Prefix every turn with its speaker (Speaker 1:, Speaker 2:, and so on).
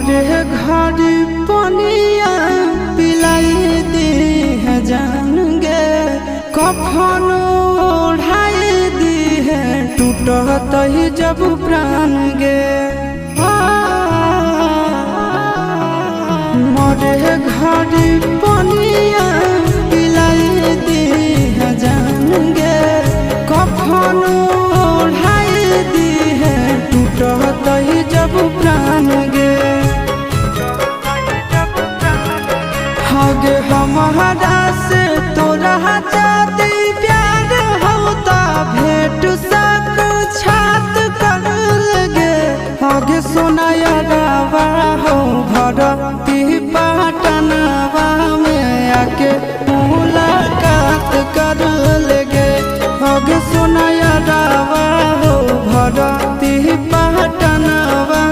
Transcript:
Speaker 1: मरे घर पनिया पिलाई दी है जान गे कफन ओढ़ाई दी है टूटत ही जब प्राण गे मरे घर पनिया पिलाई दी है जान गे कफन ओढ़ाई दी है टूटत ही जब प्राण गे हगे हमारा से तोरा जाती प्यार होता भेंट सक छात कर लगे हगे सोनाया गावा हो भरती पा